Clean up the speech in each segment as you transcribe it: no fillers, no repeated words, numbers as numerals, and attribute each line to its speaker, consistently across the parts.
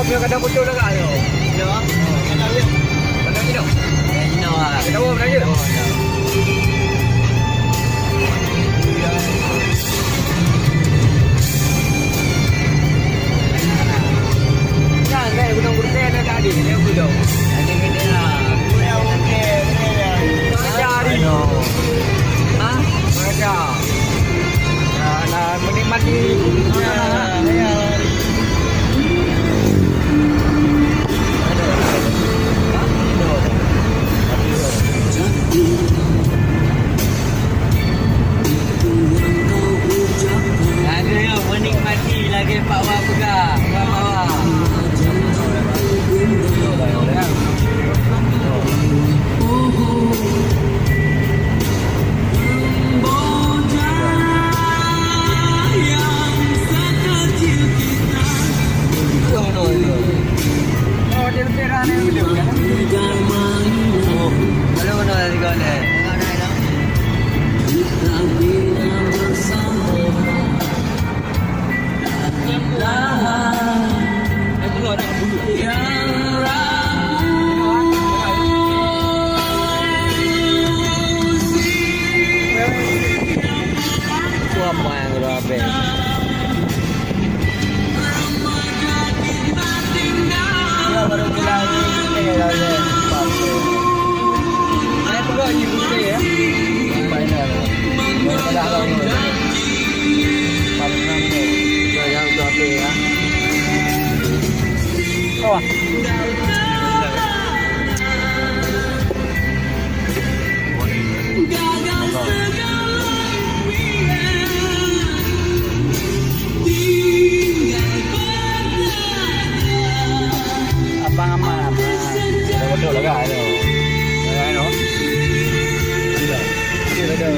Speaker 1: punya kadang betul lah kat tu.
Speaker 2: Ya.
Speaker 1: Mana dia? Mana dia?
Speaker 2: Ini awak.
Speaker 1: Kita tahu mana dia? Jangan kan gudang buruk ada tadi ni aku tahu.
Speaker 2: Ada kena lah.
Speaker 1: Cari.
Speaker 2: Ha?
Speaker 1: Ada. Nah, menikmati.
Speaker 2: Ada yang menikmati lagi Pak Wah pegang. Bawah.
Speaker 1: Oh, dia bergerak ni boleh kan?
Speaker 2: Kalau mana tadi kau ni? Apa yang kau habis?
Speaker 1: Dia baru bilang ni dah ada. Saya pula ni bukan ya. Final. Dah lah ni. Pasang tu.
Speaker 2: Yang tu apa ya?
Speaker 1: Oh. Abang aman. Dah betul lah kan tu. Kan tu. Tidak. Tidak ada.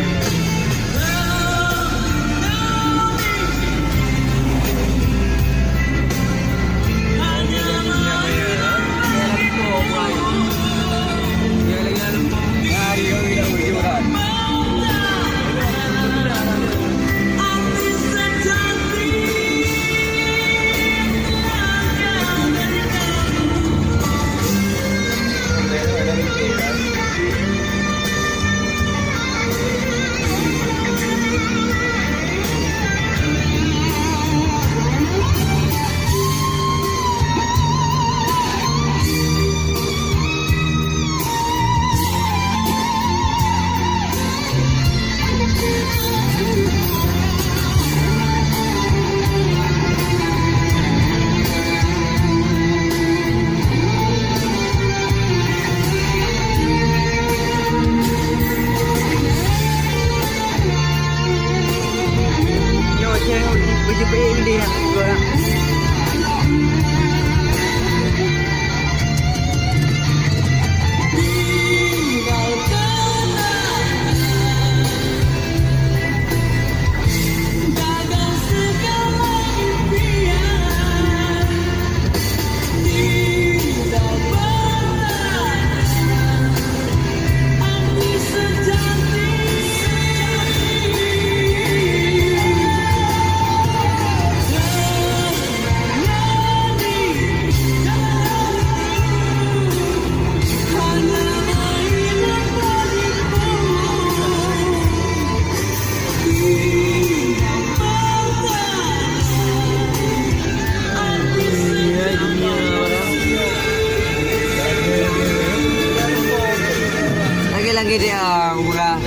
Speaker 2: Lagi dia murah.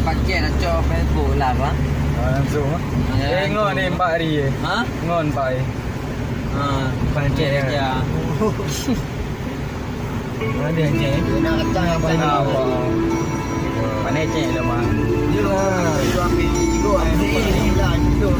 Speaker 2: Pakai nak cop Facebook lah apa?
Speaker 1: Langsung ah. Tengok ni 4 hari je.
Speaker 2: Ha?
Speaker 1: Ngon 4 hari.
Speaker 2: Ha,
Speaker 1: Pancet dia.
Speaker 2: ya.
Speaker 1: Mana dia cek?
Speaker 2: Nak kata apa ni?
Speaker 1: Mana cek dah mah?
Speaker 2: Dia tu ambil tiga hari lah tu.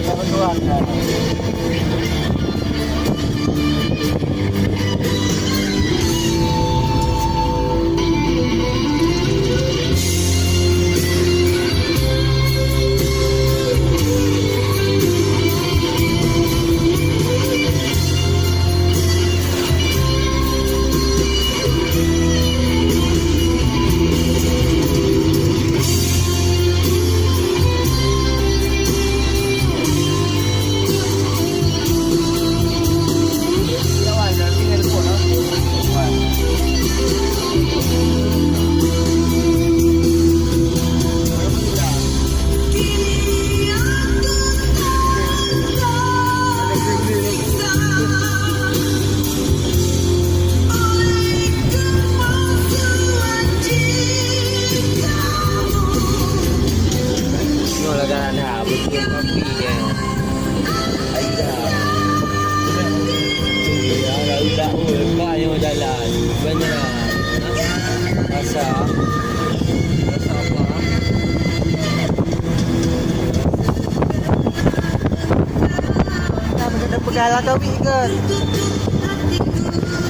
Speaker 1: Tuan kan.
Speaker 2: Jalan banyak rasa apa
Speaker 3: Nah, begitu pegala kau kan.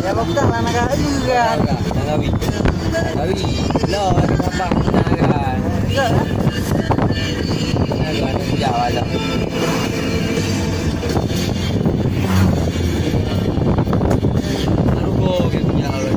Speaker 3: Ya bokta lah naga juga.
Speaker 2: Nagawi lo ada apa naga
Speaker 3: Enggak.
Speaker 2: naga ada Jawa dah Arugo gitu Jawa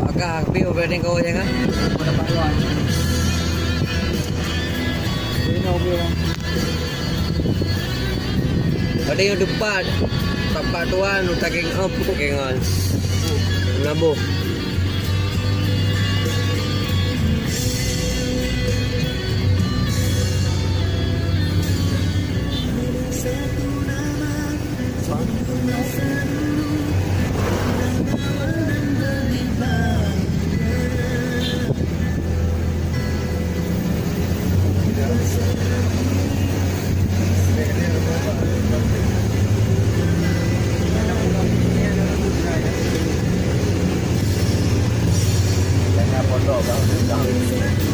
Speaker 2: Agak biu berani kau jangan. Ada yang depan tempat tuan utaking apa kengan. Nabo.
Speaker 1: Jangan pondok bang.